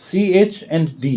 CH&D,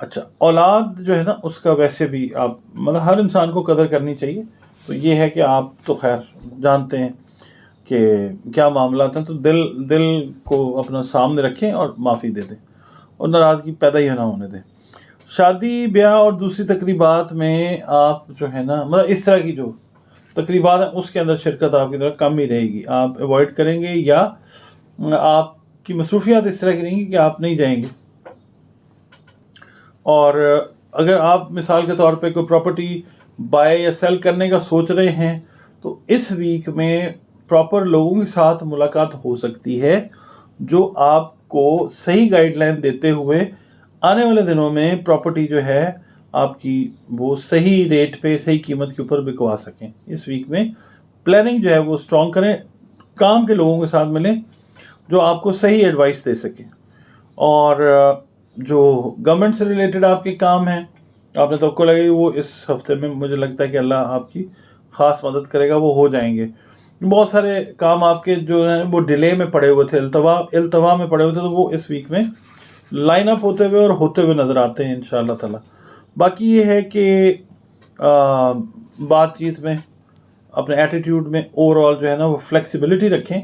اچھا، اولاد جو ہے نا اس کا ویسے بھی آپ مطلب ہر انسان کو قدر کرنی چاہیے. تو یہ ہے کہ آپ تو خیر جانتے ہیں کہ کیا معاملات ہیں، تو دل کو اپنا سامنے رکھیں اور معافی دے دیں اور ناراضگی پیدا ہی نہ ہونے دیں. شادی بیاہ اور دوسری تقریبات میں آپ جو ہے نا مطلب اس طرح کی جو تقریبات ہیں اس کے اندر شرکت آپ کی طرف کم ہی رہے گی. آپ ایوائڈ کریں گے یا آپ کی مصروفیات اس طرح کی رہیں گی کہ آپ نہیں جائیں گے. اور اگر آپ مثال کے طور پہ کوئی پراپرٹی بائی یا سیل کرنے کا سوچ رہے ہیں تو اس ویک میں پراپر لوگوں کے ساتھ ملاقات ہو سکتی ہے جو آپ کو صحیح گائیڈ لائن دیتے ہوئے آنے والے دنوں میں پراپرٹی جو ہے آپ کی وہ صحیح ریٹ پہ صحیح قیمت کے اوپر بکوا سکیں. اس ویک میں پلاننگ جو ہے وہ اسٹرانگ کریں، کام کے لوگوں کے ساتھ ملیں جو آپ کو صحیح ایڈوائس دے سکیں. اور جو گورنمنٹ سے ریلیٹڈ آپ کے کام ہیں آپ نے توقع لگائی وہ اس ہفتے میں مجھے لگتا ہے کہ اللہ آپ کی خاص مدد کرے گا، وہ ہو جائیں گے. بہت سارے کام آپ کے جو ہیں وہ ڈیلے میں پڑے ہوئے تھے، التوا میں پڑے ہوئے تھے، تو وہ اس ویک میں لائن اپ ہوتے ہوئے اور ہوتے ہوئے نظر آتے ہیں انشاءاللہ تعالی. باقی یہ ہے کہ بات چیت میں اپنے ایٹیٹیوڈ میں اوور آل جو ہے نا وہ فلیکسیبلٹی رکھیں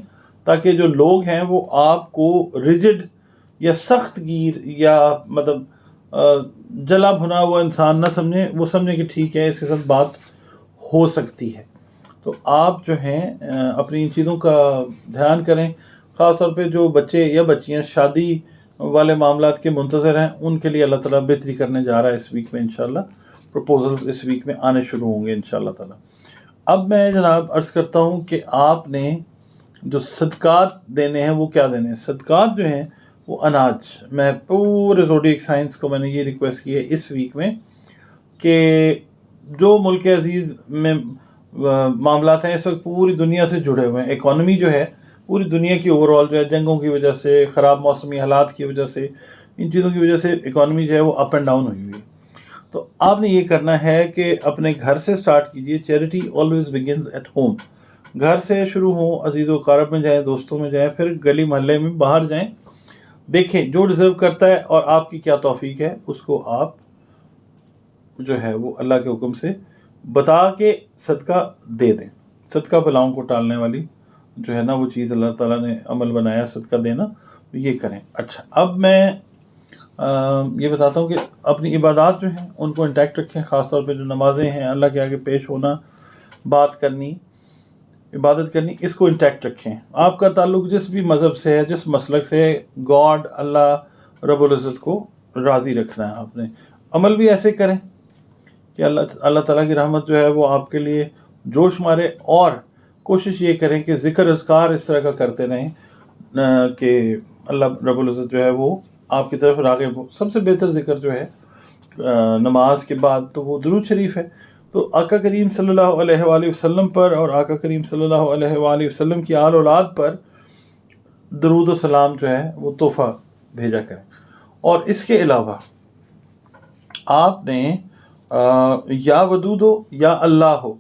تاکہ جو لوگ ہیں وہ آپ کو ریجڈ یا سخت گیر یا مطلب جلا بھنا ہوا انسان نہ سمجھیں، وہ سمجھیں کہ ٹھیک ہے اس کے ساتھ بات ہو سکتی ہے. تو آپ جو ہیں اپنی ان چیزوں کا دھیان کریں. خاص طور پہ جو بچے یا بچیاں شادی والے معاملات کے منتظر ہیں ان کے لیے اللہ تعالیٰ بہتری کرنے جا رہا ہے اس ویک میں انشاءاللہ. پروپوزلز اس ویک میں آنے شروع ہوں گے انشاءاللہ تعالیٰ. اب میں جناب عرض کرتا ہوں کہ آپ نے جو صدقات دینے ہیں وہ کیا دینے ہیں. صدقات جو ہیں وہ اناج. میں پورے زوڈیک سائنس کو میں نے یہ ریکویسٹ کی ہے اس ویک میں کہ جو ملک عزیز میں معاملات ہیں اس وقت پوری دنیا سے جڑے ہوئے ہیں. اکانومی جو ہے پوری دنیا کی اوور آل جو ہے جنگوں کی وجہ سے، خراب موسمی حالات کی وجہ سے، ان چیزوں کی وجہ سے اکانومی جو ہے وہ اپ اینڈ ڈاؤن ہوئی ہوئی ہے. تو آپ نے یہ کرنا ہے کہ اپنے گھر سے سٹارٹ کیجئے. Charity always begins at home. گھر سے شروع ہوں، عزیز و اقارب میں جائیں، دوستوں میں جائیں، پھر گلی محلے میں باہر جائیں. دیکھیں جو ڈیزرو کرتا ہے اور آپ کی کیا توفیق ہے اس کو آپ جو ہے وہ اللہ کے حکم سے بتا کے صدقہ دے دیں. صدقہ بلاؤں کو ٹالنے والی جو ہے نا وہ چیز اللہ تعالیٰ نے عمل بنایا صدقہ دینا، یہ کریں. اچھا، اب میں یہ بتاتا ہوں کہ اپنی عبادات جو ہیں ان کو انٹیکٹ رکھیں. خاص طور پہ جو نمازیں ہیں، اللہ کے آگے پیش ہونا، بات کرنی، عبادت کرنی، اس کو انٹیکٹ رکھیں. آپ کا تعلق جس بھی مذہب سے ہے، جس مسلک سے ہے، گاڈ اللہ رب العزت کو راضی رکھنا ہے. آپ نے عمل بھی ایسے کریں کہ اللہ تعالیٰ کی رحمت جو ہے وہ آپ کے لیے جوش مارے. اور کوشش یہ کریں کہ ذکر اذکار اس طرح کا کرتے رہیں کہ اللہ رب العزت جو ہے وہ آپ کی طرف راغب ہو. سب سے بہتر ذکر جو ہے نماز کے بعد تو وہ درود شریف ہے. تو آقا کریم صلی اللہ علیہ وآلہ وسلم پر اور آقا کریم صلی اللہ علیہ وآلہ وسلم کی آل اولاد پر درود و سلام جو ہے وہ تحفہ بھیجا کریں. اور اس کے علاوہ آپ نے یا ودود ہو یا اللہ ہو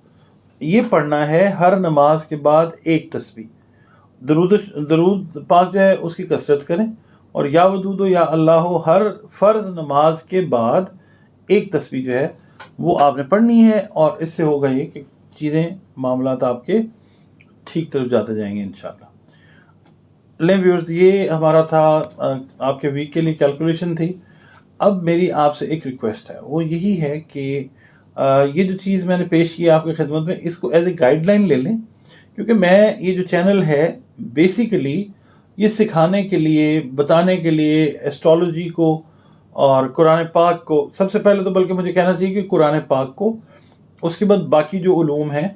یہ پڑھنا ہے ہر نماز کے بعد ایک تسبیح. درود پاک جو ہے اس کی کثرت کریں. اور یا ودود ہو یا اللہ ہو ہر فرض نماز کے بعد ایک تسبیح جو ہے وہ آپ نے پڑھنی ہے. اور اس سے ہوگا یہ کہ چیزیں معاملات آپ کے ٹھیک طرف جاتے جائیں گے انشاءاللہ. لیں ویورز، یہ ہمارا تھا آپ کے ویک کے لیے کیلکولیشن تھی. اب میری آپ سے ایک ریکویسٹ ہے، وہ یہی ہے کہ یہ جو چیز میں نے پیش کی آپ کی خدمت میں اس کو ایز اے گائیڈ لائن لے لیں. کیونکہ میں یہ جو چینل ہے بیسیکلی یہ سکھانے کے لیے، بتانے کے لیے ایسٹرالوجی کو اور قرآن پاک کو، سب سے پہلے تو بلکہ مجھے کہنا چاہیے کہ قرآن پاک کو، اس کے بعد باقی جو علوم ہیں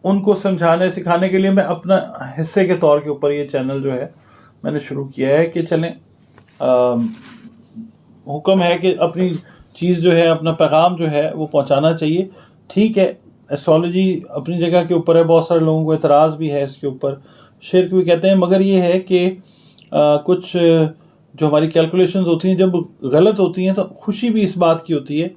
ان کو سمجھانے سکھانے کے لیے میں اپنا حصے کے طور کے اوپر یہ چینل جو ہے میں نے شروع کیا ہے کہ چلیں حکم ہے کہ اپنی چیز جو ہے، اپنا پیغام جو ہے وہ پہنچانا چاہیے. ٹھیک ہے، ایسٹرالوجی اپنی جگہ کے اوپر ہے، بہت سارے لوگوں کو اعتراض بھی ہے اس کے اوپر، شرک بھی کہتے ہیں، مگر یہ ہے کہ کچھ جو ہماری کیلکولیشنز ہوتی ہیں جب غلط ہوتی ہیں تو خوشی بھی اس بات کی ہوتی ہے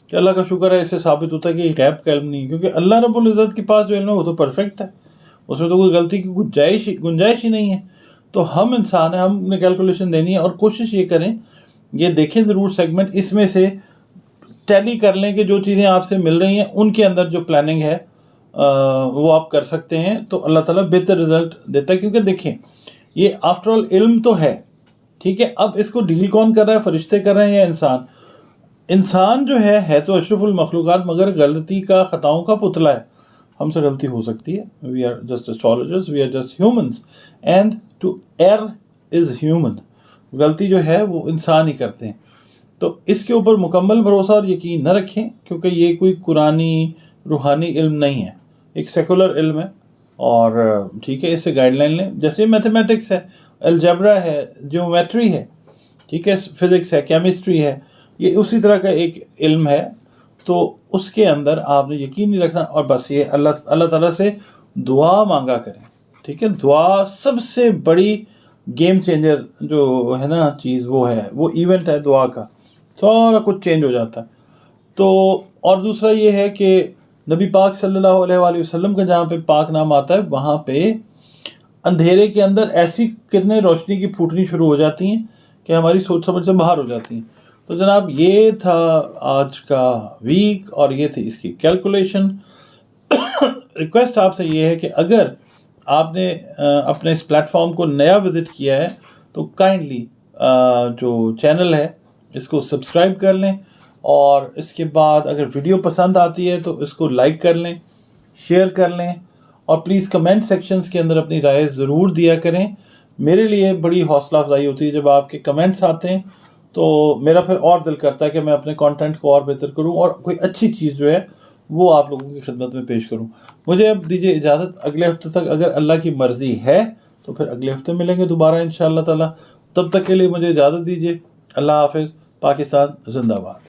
کہ اللہ کا شکر ہے، اس سے ثابت ہوتا ہے کہ یہ غیب کا علم نہیں ہے. کیونکہ اللہ رب العزت کے پاس جو علم ہے وہ تو پرفیکٹ ہے، اس میں تو کوئی غلطی کی گنجائش ہی نہیں ہے. تو ہم انسان ہیں، ہم نے کیلکولیشن دینی ہے. اور کوشش یہ کریں یہ دیکھیں ضرور سیگمنٹ، اس میں سے ٹیلی کر لیں کہ جو چیزیں آپ سے مل رہی ہیں ان کے اندر جو پلاننگ ہے وہ آپ کر سکتے ہیں، تو اللہ تعالیٰ بہتر رزلٹ دیتا ہے. کیونکہ دیکھیں یہ آفٹر آل علم تو ہے، ٹھیک ہے، اب اس کو ڈیل کون کر رہا ہے، فرشتے کر رہے ہیں یا انسان؟ انسان جو ہے تو اشرف المخلوقات، مگر غلطی کا، خطاؤں کا پتلا ہے. ہم سے غلطی ہو سکتی ہے، we are just astrologers, we are just humans, and to err is human. غلطی جو ہے وہ انسان ہی کرتے ہیں. تو اس کے اوپر مکمل بھروسہ اور یقین نہ رکھیں، کیونکہ یہ کوئی قرآنی روحانی علم نہیں ہے، ایک سیکولر علم ہے. اور ٹھیک ہے، اس سے گائیڈ لائن لیں. جیسے میتھمیٹکس ہے، الجبرا ہے، جیومیٹری ہے، ٹھیک ہے، فزکس ہے، کیمسٹری ہے، یہ اسی طرح کا ایک علم ہے. تو اس کے اندر آپ نے یقین نہیں رکھنا، اور بس یہ اللہ تعالیٰ سے دعا مانگا کریں. ٹھیک ہے، دعا سب سے بڑی گیم چینجر جو ہے نا چیز، وہ ہے، وہ ایونٹ ہے دعا کا، سارا کچھ چینج ہو جاتا ہے. تو اور دوسرا یہ ہے کہ نبی پاک صلی اللہ علیہ وآلہ وسلم کا جہاں پہ پاک نام آتا ہے، وہاں پہ اندھیرے کے اندر ایسی کرنیں روشنی کی پھوٹنی شروع ہو جاتی ہیں کہ ہماری سوچ سمجھ سے باہر ہو جاتی ہیں. تو جناب یہ تھا آج کا ویک، اور یہ تھی اس کی کیلکولیشن. ریکویسٹ آپ سے یہ ہے کہ اگر آپ نے اپنے اس پلیٹ فارم کو نیا وزٹ کیا ہے تو کائنڈلی جو چینل ہے اس کو سبسکرائب کر لیں، اور اس کے بعد اگر ویڈیو پسند آتی ہے تو اس کو لائک کر لیں، شیئر کر لیں، اور پلیز کمنٹ سیکشنز کے اندر اپنی رائے ضرور دیا کریں. میرے لیے بڑی حوصلہ افزائی ہوتی ہے جب آپ کے کمنٹس آتے ہیں، تو میرا پھر اور دل کرتا ہے کہ میں اپنے کانٹینٹ کو اور بہتر کروں اور کوئی اچھی چیز جو ہے وہ آپ لوگوں کی خدمت میں پیش کروں. مجھے اب دیجیے اجازت، اگلے ہفتے تک اگر اللہ کی مرضی ہے تو پھر اگلے ہفتے ملیں گے دوبارہ انشاءاللہ تعالی. تب تک کے لیے مجھے اجازت دیجیے. اللہ حافظ. پاکستان زندہ باد.